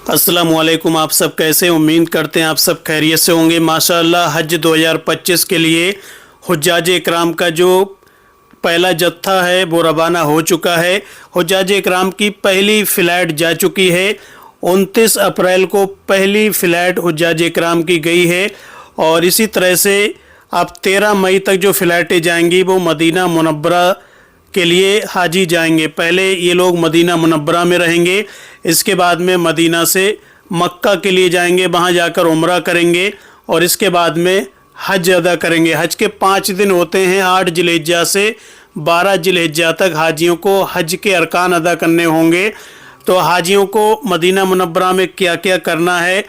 अस्सलामुअलैकुम। आप सब कैसे? उम्मीद करते हैं आप सब खैरियत से होंगे। माशाअल्लाह हज 2025 के लिए हुज्जाज इकराम का जो पहला जत्था है वो रवाना हो चुका है। हुज्जाज इकराम की पहली फ़्लाइट जा चुकी है। 29 अप्रैल को पहली फ़्लाइट हुज्जाज इकराम की गई है और इसी तरह से अब 13 मई तक जो फ़्लाइटें जाएंगी वो मदीना मुनव्वरा के लिए हाजी जाएंगे। पहले ये लोग मदीना मुनव्वरा में रहेंगे, इसके बाद में मदीना से मक्का के लिए जाएंगे, वहाँ जाकर उम्रा करेंगे और इसके बाद में हज अदा करेंगे। हज के 5 दिन होते हैं, 8 जिलहिज्जा से 12 जिलहिज्जा तक हाजियों को हज के अरकान अदा करने होंगे। तो हाजियों को मदीना मुनव्वरा में क्या क्या करना है,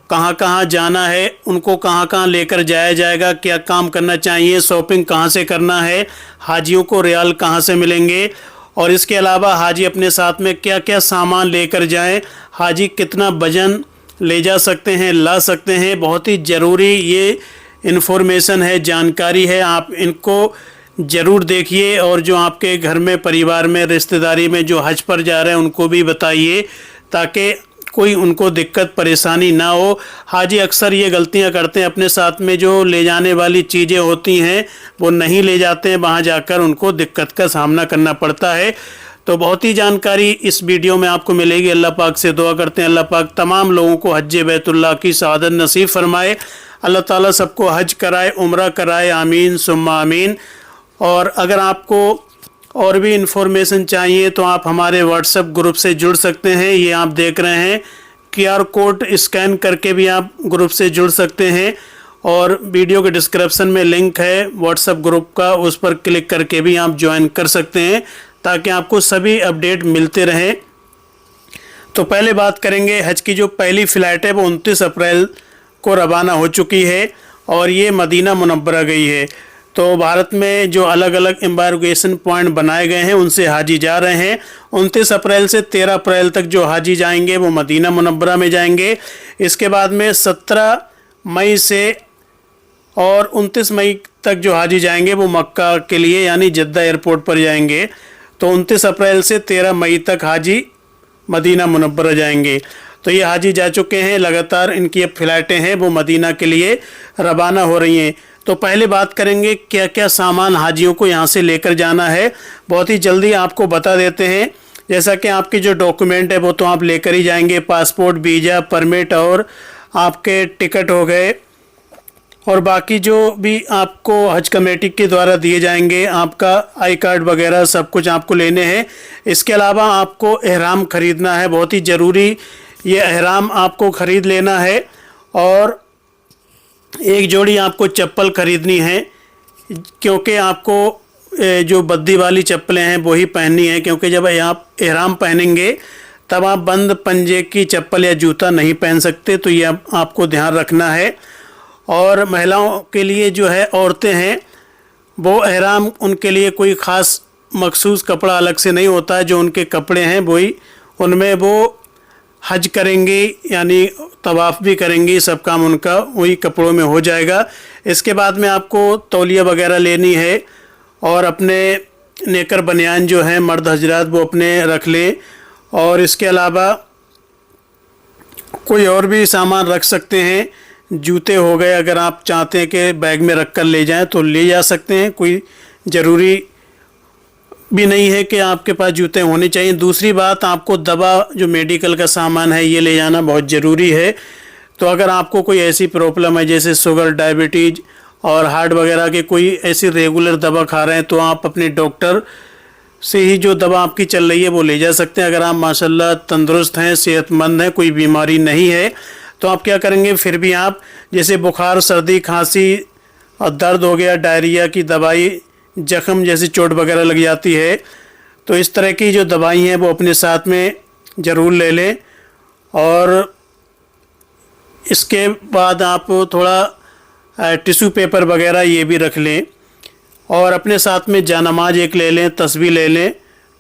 कहाँ कहाँ जाना है, उनको कहाँ कहाँ लेकर जाया जाएगा, क्या काम करना चाहिए, शॉपिंग कहाँ से करना है, हाजियों को रियाल कहाँ से मिलेंगे और इसके अलावा हाजी अपने साथ में क्या क्या सामान लेकर जाएं, हाजी कितना वज़न ले जा सकते हैं, ला सकते हैं। बहुत ही ज़रूरी ये इन्फॉर्मेशन है, जानकारी है। आप इनको ज़रूर देखिए और जो आपके घर में, परिवार में, रिश्तेदारी में जो हज पर जा रहे हैं उनको भी बताइए ताकि कोई उनको दिक्कत परेशानी ना हो। हाजी अक्सर ये गलतियां करते हैं, अपने साथ में जो ले जाने वाली चीज़ें होती हैं वो नहीं ले जाते हैं, वहाँ जाकर उनको दिक्कत का सामना करना पड़ता है। तो बहुत ही जानकारी इस वीडियो में आपको मिलेगी। अल्लाह पाक से दुआ करते हैं अल्लाह पाक तमाम लोगों को हज बैतुल्लाह की सआदत नसीब फरमाए। अल्लाह ताला सबको हज कराए, उम्रा कराए, आमीन सुम्मा आमीन। और अगर आपको और भी इन्फॉर्मेशन चाहिए तो आप हमारे व्हाट्सएप ग्रुप से जुड़ सकते हैं। ये आप देख रहे हैं, QR कोड स्कैन करके भी आप ग्रुप से जुड़ सकते हैं और वीडियो के डिस्क्रिप्शन में लिंक है व्हाट्सएप ग्रुप का, उस पर क्लिक करके भी आप ज्वाइन कर सकते हैं ताकि आपको सभी अपडेट मिलते रहें। तो पहले बात करेंगे हज की जो पहली फ़्लाइट है वो 29 अप्रैल को रवाना हो चुकी है और ये मदीना मुनव्वरा गई है। तो भारत में जो अलग अलग एम्बार्गेशन पॉइंट बनाए गए हैं उनसे हाजी जा रहे हैं। 29 अप्रैल से 13 अप्रैल तक जो हाजी जाएंगे वो मदीना मुनव्वरा में जाएंगे। इसके बाद में 17 मई से और 29 मई तक जो हाजी जाएंगे वो मक्का के लिए यानी जद्दा एयरपोर्ट पर जाएंगे। तो 29 अप्रैल से 13 मई तक हाजी मदीना मुनव्वरा जाएंगे। तो ये हाजी जा चुके हैं, लगातार इनकी अब फ़्लाइटें हैं वो मदीना के लिए रवाना हो रही हैं। तो पहले बात करेंगे क्या क्या सामान हाजियों को यहाँ से लेकर जाना है। बहुत ही जल्दी आपको बता देते हैं। जैसा कि आपके जो डॉक्यूमेंट है वो तो आप लेकर ही जाएंगे, पासपोर्ट, वीज़ा, परमिट और आपके टिकट हो गए और बाकी जो भी आपको हज कमेटी के द्वारा दिए जाएंगे, आपका आई कार्ड वगैरह सब कुछ आपको लेने हैं। इसके अलावा आपको एहराम ख़रीदना है, बहुत ही ज़रूरी ये एहराम आपको ख़रीद लेना है और एक जोड़ी आपको चप्पल ख़रीदनी है क्योंकि आपको जो बद्दी वाली चप्पलें हैं वही पहननी है, क्योंकि जब आप एहराम पहनेंगे तब आप बंद पंजे की चप्पल या जूता नहीं पहन सकते। तो ये आपको ध्यान रखना है। और महिलाओं के लिए जो है, औरतें हैं वो एहराम, उनके लिए कोई ख़ास मखसूस कपड़ा अलग से नहीं होता है। जो उनके कपड़े हैं वही, उनमें वो हज करेंगी यानी तवाफ़ भी करेंगी, सब काम उनका वही कपड़ों में हो जाएगा। इसके बाद में आपको तौलिया वगैरह लेनी है और अपने नेकर बनियान जो हैं मर्द हजरात वो अपने रख लें और इसके अलावा कोई और भी सामान रख सकते हैं। जूते हो गए, अगर आप चाहते हैं कि बैग में रख कर ले जाएं तो ले जा सकते हैं, कोई ज़रूरी भी नहीं है कि आपके पास जूते होने चाहिए। दूसरी बात, आपको दवा, जो मेडिकल का सामान है ये ले जाना बहुत ज़रूरी है। तो अगर आपको कोई ऐसी प्रॉब्लम है जैसे शुगर, डायबिटीज़ और हार्ट वगैरह के कोई ऐसी रेगुलर दवा खा रहे हैं तो आप अपने डॉक्टर से ही जो दवा आपकी चल रही है वो ले जा सकते हैं। अगर आप माशाल्लाह तंदुरुस्त हैं, सेहतमंद हैं, कोई बीमारी नहीं है तो आप क्या करेंगे, फिर भी आप जैसे बुखार, सर्दी, खांसी और दर्द हो गया, डायरिया की दवाई, जख्म जैसी चोट वगैरह लग जाती है तो इस तरह की जो दवाई हैं वो अपने साथ में ज़रूर ले लें। और इसके बाद आप थोड़ा टिश्यू पेपर वगैरह ये भी रख लें और अपने साथ में जानमाज एक ले लें, तस्बीह ले लें,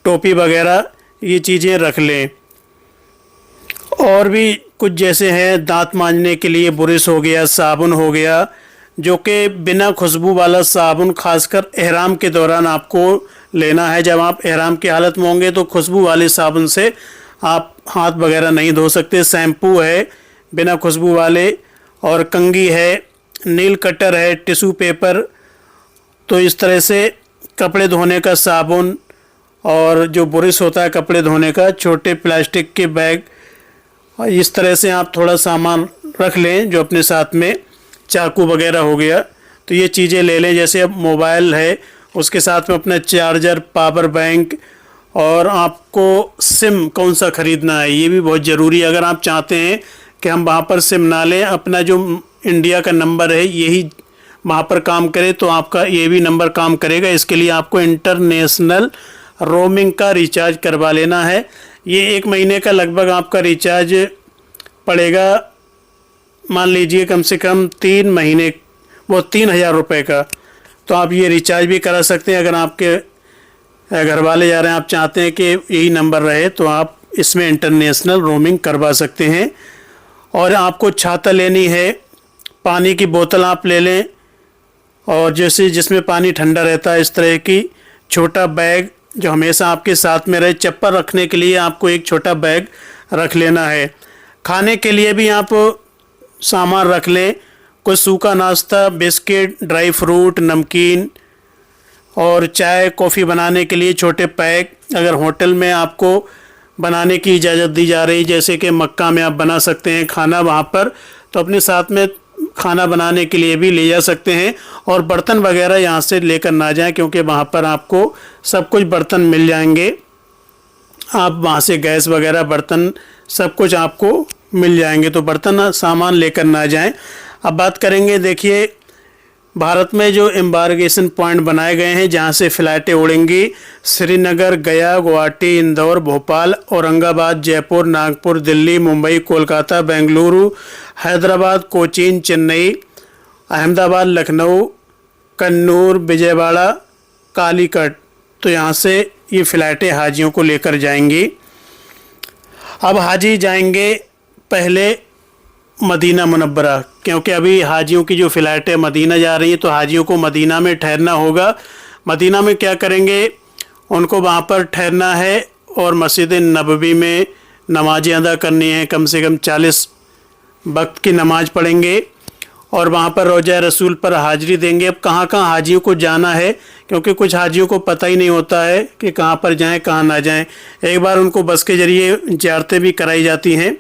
टोपी वगैरह ये चीज़ें रख लें। और भी कुछ जैसे हैं, दांत मांजने के लिए बुरश हो गया, साबुन हो गया, जो कि बिना खुशबू वाला साबुन खासकर एहराम के दौरान आपको लेना है। जब आप एहराम की हालत में होंगे तो खुशबू वाले साबुन से आप हाथ वगैरह नहीं धो सकते। शैम्पू है बिना खुशबू वाले, और कंघी है, नील कटर है, टिश्यू पेपर। तो इस तरह से कपड़े धोने का साबुन और जो ब्रश होता है कपड़े धोने का, छोटे प्लास्टिक के बैग, और इस तरह से आप थोड़ा सामान रख लें जो अपने साथ में। चाकू वगैरह हो गया, तो ये चीज़ें ले लें। जैसे अब मोबाइल है, उसके साथ में अपना चार्जर, पावर बैंक, और आपको सिम कौन सा ख़रीदना है ये भी बहुत ज़रूरी है। अगर आप चाहते हैं कि हम वहाँ पर सिम ना लें, अपना जो इंडिया का नंबर है यही वहाँ पर काम करे, तो आपका ये भी नंबर काम करेगा। इसके लिए आपको इंटरनेशनल रोमिंग का रिचार्ज करवा लेना है। ये 1 महीने का लगभग आपका रिचार्ज पड़ेगा, मान लीजिए कम से कम 3 महीने, वो 3000 रुपये का। तो आप ये रिचार्ज भी करा सकते हैं। अगर आपके घर वाले जा रहे हैं, आप चाहते हैं कि यही नंबर रहे, तो आप इसमें इंटरनेशनल रोमिंग करवा सकते हैं। और आपको छाता लेनी है, पानी की बोतल आप ले लें, और जैसे जिसमें पानी ठंडा रहता है इस तरह की छोटा बैग जो हमेशा आपके साथ में रहे। चप्पल रखने के लिए आपको एक छोटा बैग रख लेना है। खाने के लिए भी आप सामान रख लें, कुछ सूखा नाश्ता, बिस्किट, ड्राई फ्रूट, नमकीन, और चाय कॉफ़ी बनाने के लिए छोटे पैक। अगर होटल में आपको बनाने की इजाज़त दी जा रही, जैसे कि मक्का में आप बना सकते हैं खाना वहाँ पर, तो अपने साथ में खाना बनाने के लिए भी ले जा सकते हैं। और बर्तन वगैरह यहाँ से लेकर ना जाएं, क्योंकि वहाँ पर आपको सब कुछ बर्तन मिल जाएंगे। आप वहाँ से गैस वगैरह, बर्तन, सब कुछ आपको मिल जाएंगे, तो बर्तन सामान लेकर ना जाएं। अब बात करेंगे, देखिए भारत में जो एम्बार्गेशन पॉइंट बनाए गए हैं जहाँ से फ़्लाइटें उड़ेंगी, श्रीनगर, गया, गुवाहाटी, इंदौर, भोपाल, औरंगाबाद, जयपुर, नागपुर, दिल्ली, मुंबई, कोलकाता, बेंगलुरु, हैदराबाद, कोचीन, चेन्नई, अहमदाबाद, लखनऊ, कन्नूर, विजयवाड़ा, कालीकट। तो यहाँ से ये फ़्लाइटें हाजियों को लेकर जाएंगी। अब हाजी जाएंगे पहले मदीना मुनव्वरा, क्योंकि अभी हाजियों की जो फ़्लाइटें मदीना जा रही हैं, तो हाजियों को मदीना में ठहरना होगा। मदीना में क्या करेंगे, उनको वहाँ पर ठहरना है और मस्जिद नबवी में नमाज़ें अदा करनी हैं, कम से कम 40 वक्त की नमाज़ पढ़ेंगे, और वहाँ पर रोज़ा रसूल पर हाज़िरी देंगे। अब कहाँ कहाँ हाजियों को जाना है, क्योंकि कुछ हाजियों को पता ही नहीं होता है कि कहाँ पर जाएं कहाँ ना जाएं। एक बार उनको बस के ज़रिए ज़ियारतें भी कराई जाती हैं।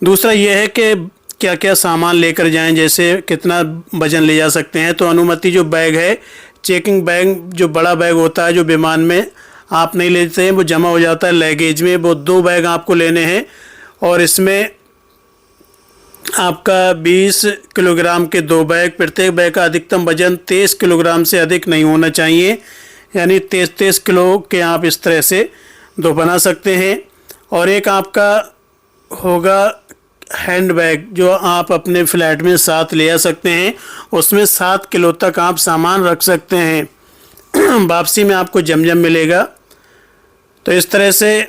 दूसरा ये है कि क्या क्या सामान लेकर जाएं, जैसे कितना वज़न ले जा सकते हैं। तो अनुमति जो बैग है, चेकिंग बैग जो बड़ा बैग होता है जो विमान में आप नहीं लेते हैं, वो जमा हो जाता है लगेज में, वो 2 बैग आपको लेने हैं। और इसमें आपका 20 किलोग्राम के 2 बैग, प्रत्येक बैग का अधिकतम वजन 23 किलोग्राम से अधिक नहीं होना चाहिए, यानी 23 किलो के आप इस तरह से 2 बना सकते हैं। और एक आपका होगा हैंड बैग जो आप अपने फ्लैट में साथ ले आ सकते हैं, उसमें 7 किलो तक आप सामान रख सकते हैं। वापसी में आपको जमजम मिलेगा। तो इस तरह से।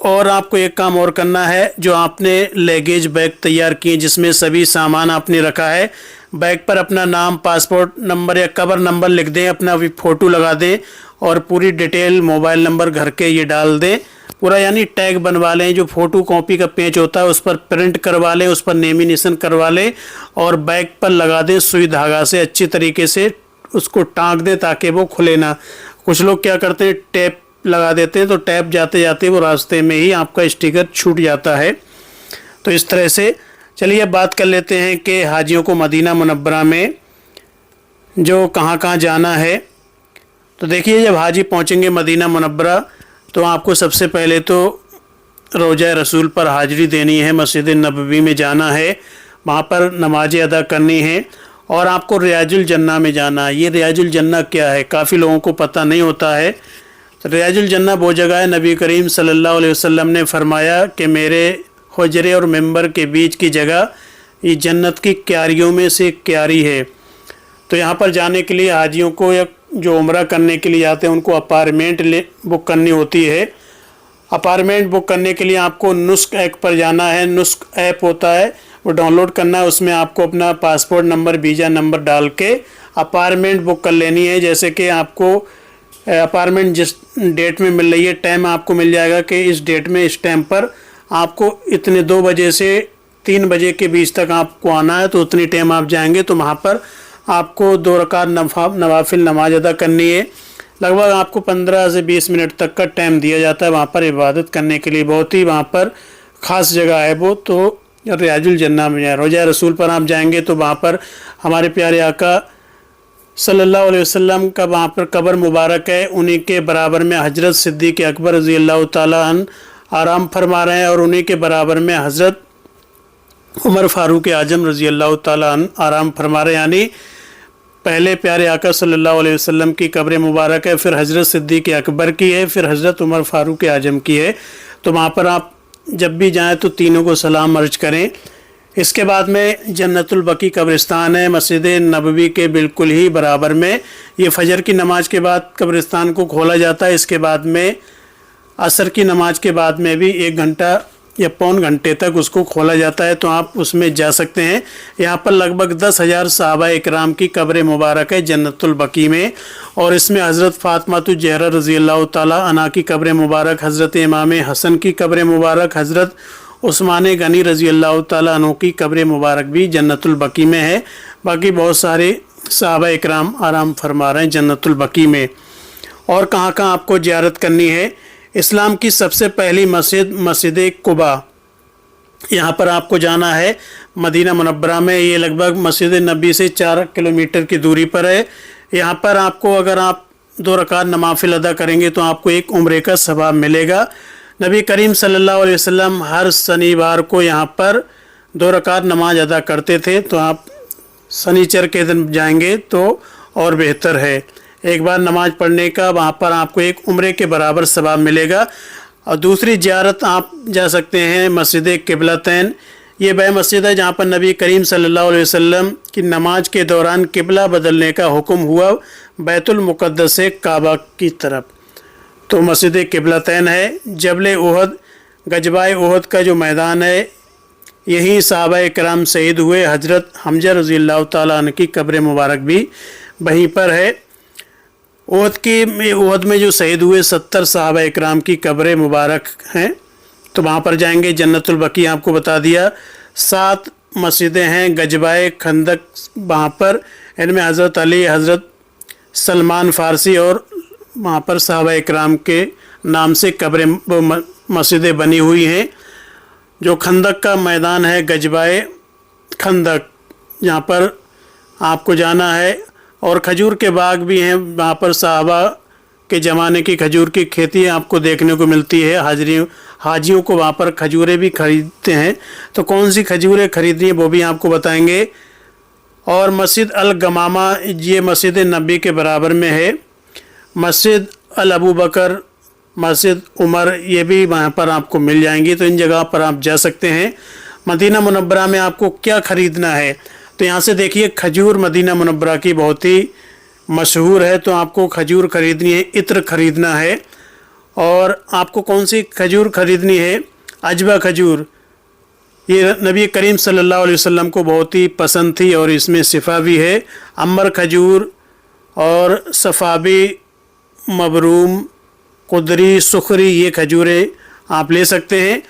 और आपको एक काम और करना है, जो आपने लगेज बैग तैयार किए जिसमें सभी सामान आपने रखा है, बैग पर अपना नाम, पासपोर्ट नंबर या कवर नंबर लिख दें, अपना भी फ़ोटो लगा दें, और पूरी डिटेल, मोबाइल नंबर घर के ये डाल दें पूरा, यानी टैग बनवा लें। जो फ़ोटो कॉपी का पेज होता है उस पर प्रिंट करवा लें, उस पर लेमिनेशन करवा लें, और बैग पर लगा दें सुई धागा से, अच्छी तरीके से उसको टाँक दें ताकि वो खुले ना। कुछ लोग क्या करते हैं, टेप लगा देते हैं, तो टैप जाते जाते वो रास्ते में ही आपका स्टिकर छूट जाता है। तो इस तरह से। चलिए अब बात कर लेते हैं कि हाजियों को मदीना मुनव्वरा में जो कहाँ कहाँ जाना है। तो देखिए, जब हाजी पहुँचेंगे मदीना मुनव्वरा, तो आपको सबसे पहले तो रोज़ा रसूल पर हाज़िरी देनी है, मस्जिद नबवी में जाना है, वहाँ पर नमाज़ें अदा करनी है, और आपको रियाजुल जन्ना में जाना है। ये रियाजुल जन्ना क्या है, काफ़ी लोगों को पता नहीं होता है। तो रियाजुल जन्ना वो जगह है, नबी करीम सल्लल्लाहु अलैहि वसल्लम ने फरमाया कि मेरे हुजरे और मेंबर के बीच की जगह ये जन्नत की क्यारियों में से एक क्यारी है। तो यहाँ पर जाने के लिए हाजियों को, या जो उम्रा करने के लिए जाते हैं, उनको अपार्टमेंट बुक करनी होती है। अपार्टमेंट बुक करने के लिए आपको नुस्क ऐप पर जाना है। नुस्क ऐप होता है, वो डाउनलोड करना है। उसमें आपको अपना पासपोर्ट नंबर, वीज़ा नंबर डाल के अपार्टमेंट बुक कर लेनी है। जैसे कि आपको अपार्टमेंट जिस डेट में मिल रही है, टाइम आपको मिल जाएगा कि इस डेट में इस टाइम पर आपको इतने 2 बजे से 3 बजे के बीच तक आपको आना है। तो उतनी टाइम आप जाएंगे तो वहाँ पर आपको 2 रकात नवाफिल नमाज अदा करनी है। लगभग आपको 15 से 20 मिनट तक का टाइम दिया जाता है वहाँ पर इबादत करने के लिए। बहुत ही वहाँ पर ख़ास जगह है वो। तो रियाजुल जन्ना में जाए, रोज़ा रसूल पर आप जाएंगे तो वहाँ पर हमारे प्यारे आका सल्लल्लाहु अलैहि वसल्लम का वहाँ पर कब्र मुबारक है। उन्हीं के बराबर में हज़रत सिद्दीक़ अकबर रज़ी अल्लाह ताला अन्हु आराम फरमा रहे हैं और उन्हीं के बराबर में हज़रत उमर फ़ारूक आज़म रज़ी अल्लाह ताला अन्हु आराम फरमा रहे हैं। यानी पहले प्यारे आका सल्लल्लाहु अलैहि वसल्लम की कब्र मुबारक है, फिर हज़रत सिद्दीक़ अकबर की है, फिर हज़रत उमर फ़ारूक आज़म की है। तो वहाँ पर आप जब भी जाएँ तो तीनों को सलाम अर्ज करें। इसके बाद में जन्नतुल बकी कब्रिस्तान है मस्जिद नबवी के बिल्कुल ही बराबर में। ये फजर की नमाज के बाद कब्रिस्तान को खोला जाता है। इसके बाद में असर की नमाज के बाद में भी 1 घंटा या पौन घंटे तक उसको खोला जाता है। तो आप उसमें जा सकते हैं। यहाँ पर लगभग 10,000 सहाबा इकराम की कब्र मुबारक है जन्नतुल बकी में। और इसमें हज़रत फ़ातिमातुज़ ज़हरा रज़ी अल्लाह ताला अन्हा की कब्र मुबारक, हज़रत इमाम हसन की कब्र मुबारक, हज़रत उस्मान गनी रज़ी अल्लाह ताला अन्हु की कब्र मुबारक भी जन्नतुल बकी में है। बाकी बहुत सारे सहाबा इकराम आराम फरमा रहे हैं जन्नतुल बकी में। और कहाँ कहाँ आपको ज़ियारत करनी है? इस्लाम की सबसे पहली मस्जिद मस्जिद कुबा, यहाँ पर आपको जाना है मदीना मुनव्वरा में। ये लगभग मस्जिद नबी से 4 किलोमीटर की दूरी पर है। यहाँ पर आपको अगर आप 2 रकात नवाफिल अदा करेंगे तो आपको एक उम्रे का सवाब मिलेगा। नबी करीम सल्लल्लाहु अलैहि वसल्लम हर शनिवार को यहाँ पर 2 रकात नमाज अदा करते थे। तो आप शनिचर के दिन जाएंगे तो और बेहतर है। एक बार नमाज पढ़ने का वहाँ पर आपको एक उम्रे के बराबर सवाब मिलेगा। और दूसरी ज़ियारत आप जा सकते हैं मस्जिद क़िबलतैन। ये वह मस्जिद है जहाँ पर नबी करीम सल्लल्लाहु अलैहि वसल्लम की नमाज के दौरान किबला बदलने का हुक्म हुआ बैतुल मुक़द्दस से काबा की तरफ। तो मस्जिद क़िबलतैन है। जबल उहद, गजबाए उहद का जो मैदान है, यही सहाबा इकराम शहीद हुए। हज़रत हमजा रज़ी अल्लाह ताला अन्हु की कब्र मुबारक भी वहीं पर है। उहद में जो शहीद हुए 70 सहाबा इकराम की कब्र मुबारक हैं। तो वहाँ पर जाएंगे। जन्नतुल बकी आपको बता दिया। 7 मस्जिदें हैं गजबाए खंदक वहाँ पर। इनमें हज़रत अली, हज़रत सलमान फ़ारसी और वहाँ पर सहाबा इकराम के नाम से कब्र मस्जिदें बनी हुई हैं। जो खंदक का मैदान है गजबाए खंदक, यहाँ पर आपको जाना है। और खजूर के बाग भी हैं वहाँ पर। सहाबा के ज़माने की खजूर की खेती आपको देखने को मिलती है। हाजियों को वहाँ पर खजूरें भी खरीदते हैं। तो कौन सी खजूरें खरीदनी है वो भी आपको बताएंगे। और मस्जिद अल गमामा, ये मस्जिद नबी के बराबर में है। मस्जिद अल अबू बकर, मस्जिद उमर, ये भी वहाँ पर आपको मिल जाएंगी। तो इन जगह पर आप जा सकते हैं। मदीना मुनव्वरा में आपको क्या ख़रीदना है? तो यहाँ से देखिए खजूर मदीना मुनव्वरा की बहुत ही मशहूर है। तो आपको खजूर ख़रीदनी है, इत्र ख़रीदना है। और आपको कौन सी खजूर ख़रीदनी है? अजवा खजूर। ये नबी करीम सल्लल्लाहु अलैहि वसल्लम को बहुत ही पसंद थी और इसमें शिफा भी है। अम्बर खजूर और सफ़ाबी, मबरूम, कुदरी, सुखरी, ये खजूरें आप ले सकते हैं।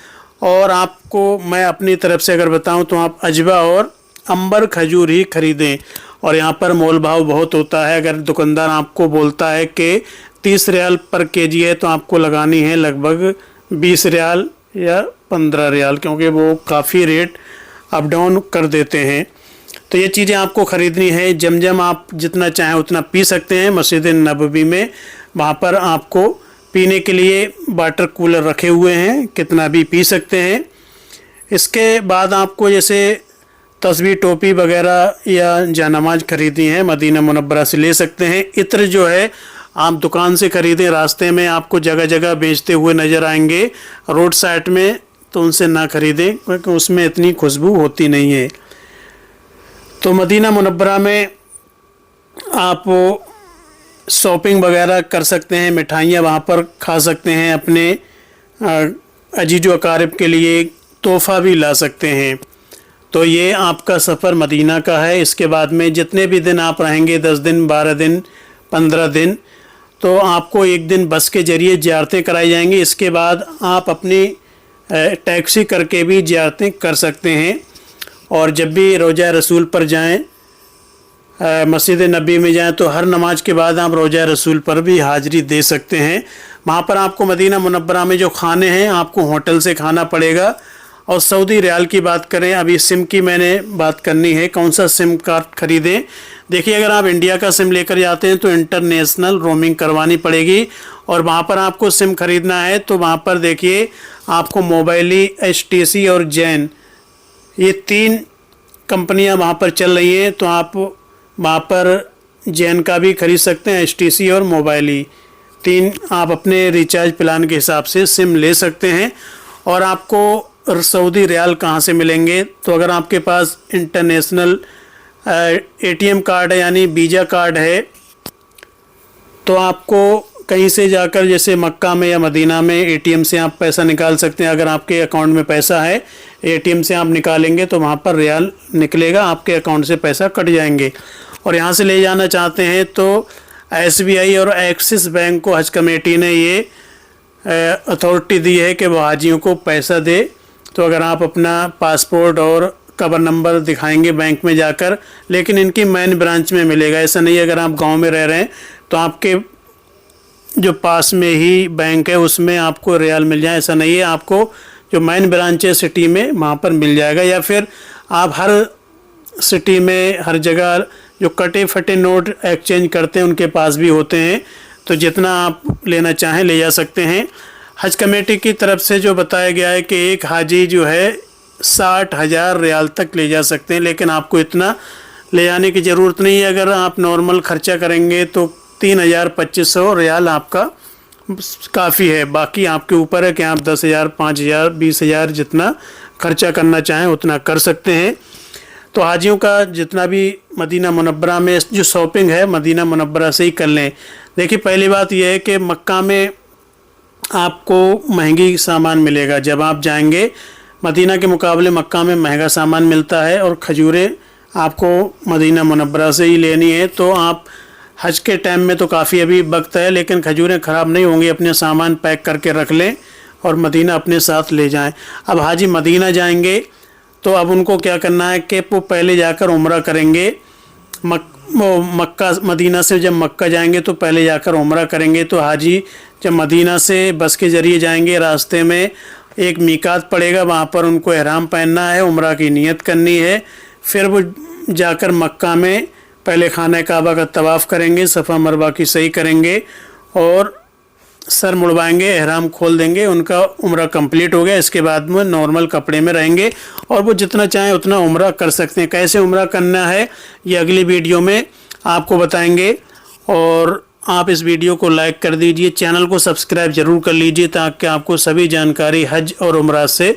और आपको मैं अपनी तरफ से अगर बताऊं तो आप अजवा और अंबर खजूर ही खरीदें। और यहाँ पर मोल भाव बहुत होता है। अगर दुकानदार आपको बोलता है कि 30 रियाल पर केजी है तो आपको लगानी है लगभग 20 रियाल या 15 रियाल, क्योंकि वो काफ़ी रेट अप डाउन कर देते हैं। तो ये चीज़ें आपको ख़रीदनी है। जमजम आप जितना चाहें उतना पी सकते हैं मस्जिद नबवी में। वहाँ पर आपको पीने के लिए वाटर कूलर रखे हुए हैं, कितना भी पी सकते हैं। इसके बाद आपको जैसे तस्बीह, टोपी वगैरह या जानमाज ख़रीदनी है मदीना मुनव्वरा से ले सकते हैं। इत्र जो है आप दुकान से ख़रीदें। रास्ते में आपको जगह जगह बेचते हुए नज़र आएंगे रोड साइड में, तो उनसे ना ख़रीदें क्योंकि उसमें इतनी खुशबू होती नहीं है। तो मदीना मुनव्वरा में आप शॉपिंग वगैरह कर सकते हैं, मिठाइयाँ वहाँ पर खा सकते हैं, अपने अजीज़ व अकारिब के लिए तोहफ़ा भी ला सकते हैं। तो ये आपका सफ़र मदीना का है। इसके बाद में जितने भी दिन आप रहेंगे, 10 दिन, 12 दिन, 15 दिन, तो आपको एक दिन बस के ज़रिए ज़ियारतें कराई जाएंगी। इसके बाद आप अपनी टैक्सी करके भी ज़ियारतें कर सकते हैं। और जब भी रोज़ा रसूल पर जाएं, मस्जिद नबी में जाएं, तो हर नमाज के बाद आप रोज़ा रसूल पर भी हाज़िरी दे सकते हैं। वहाँ पर आपको मदीना मुनव्वरा में जो खाने हैं आपको होटल से खाना पड़ेगा। और सऊदी रियाल की बात करें, अभी सिम की मैंने बात करनी है, कौन सा सिम कार्ड खरीदें। देखिए, अगर आप इंडिया का सिम लेकर जाते हैं तो इंटरनेशनल रोमिंग करवानी पड़ेगी। और वहाँ पर आपको सिम खरीदना है तो वहाँ पर देखिए आपको मोबाइली, HTC और जैन, ये 3 कंपनियाँ वहाँ पर चल रही हैं। तो आप वहाँ पर जैन का भी खरीद सकते हैं, HTC और मोबाइली, 3 आप अपने रिचार्ज प्लान के हिसाब से सिम ले सकते हैं। और आपको सऊदी रियाल कहाँ से मिलेंगे, तो अगर आपके पास इंटरनेशनल ATM कार्ड है यानी वीज़ा कार्ड है, तो आपको कहीं से जाकर जैसे मक्का में या मदीना में ATM से आप पैसा निकाल सकते हैं। अगर आपके अकाउंट में पैसा है, ATM से आप निकालेंगे तो वहाँ पर रियाल निकलेगा, आपके अकाउंट से पैसा कट जाएंगे। और यहाँ से ले जाना चाहते हैं तो SBI और एक्सिस बैंक को हज कमेटी ने ये अथॉरिटी दी है कि वो हाजियों को पैसा दे। तो अगर आप अपना पासपोर्ट और कवर नंबर दिखाएंगे बैंक में जाकर, लेकिन इनकी मेन ब्रांच में मिलेगा। ऐसा नहीं है अगर आप गांव में रह रहे हैं तो आपके जो पास में ही बैंक है उसमें आपको रियाल मिल जाए, ऐसा नहीं है। आपको जो मेन ब्रांच है सिटी में वहाँ पर मिल जाएगा। या फिर आप हर सिटी में हर जगह जो कटे फटे नोट एक्सचेंज करते हैं उनके पास भी होते हैं। तो जितना आप लेना चाहें ले जा सकते हैं। हज कमेटी की तरफ से जो बताया गया है कि एक हाजी जो है 60,000 रियाल तक ले जा सकते हैं, लेकिन आपको इतना ले जाने की ज़रूरत नहीं है। अगर आप नॉर्मल ख़र्चा करेंगे तो 3,2500 रियाल आपका काफ़ी है। बाकी आपके ऊपर है कि आप 10,000, 5,000, 20,000 जितना खर्चा करना चाहें उतना कर सकते हैं। तो हाजियों का जितना भी मदीना मुनव्वरा में जो शॉपिंग है मदीना मुनव्वरा से ही कर लें। देखिए, पहली बात यह है कि मक्का में आपको महंगी सामान मिलेगा। जब आप जाएंगे मदीना के मुकाबले मक्का में महंगा सामान मिलता है। और खजूरें आपको मदीना मुनव्वरा से ही लेनी है। तो आप हज के टाइम में तो काफ़ी अभी वक्त है, लेकिन खजूरें ख़राब नहीं होंगी। अपने सामान पैक करके रख लें और मदीना अपने साथ ले जाएं। अब हाजी मदीना जाएंगे तो अब उनको क्या करना है कि वो पहले जाकर उम्रा करेंगे। मक्का मदीना से जब मक्का जाएंगे तो पहले जाकर उम्रा करेंगे। तो हाजी जब मदीना से बस के ज़रिए जाएंगे, रास्ते में एक मीकात पड़ेगा, वहाँ पर उनको एहराम पहनना है, उम्रा की नियत करनी है। फिर वो जाकर मक्का में पहले खाना काबा का तवाफ़ करेंगे, सफ़ा मरवा की सही करेंगे और सर मुड़वाएंगे, एहराम खोल देंगे, उनका उम्रा कंप्लीट हो गया। इसके बाद में नॉर्मल कपड़े में रहेंगे और वो जितना चाहें उतना उम्रा कर सकते हैं। कैसे उम्रा करना है ये अगली वीडियो में आपको बताएंगे। और आप इस वीडियो को लाइक कर दीजिए, चैनल को सब्सक्राइब ज़रूर कर लीजिए ताकि आपको सभी जानकारी हज और उम्रा से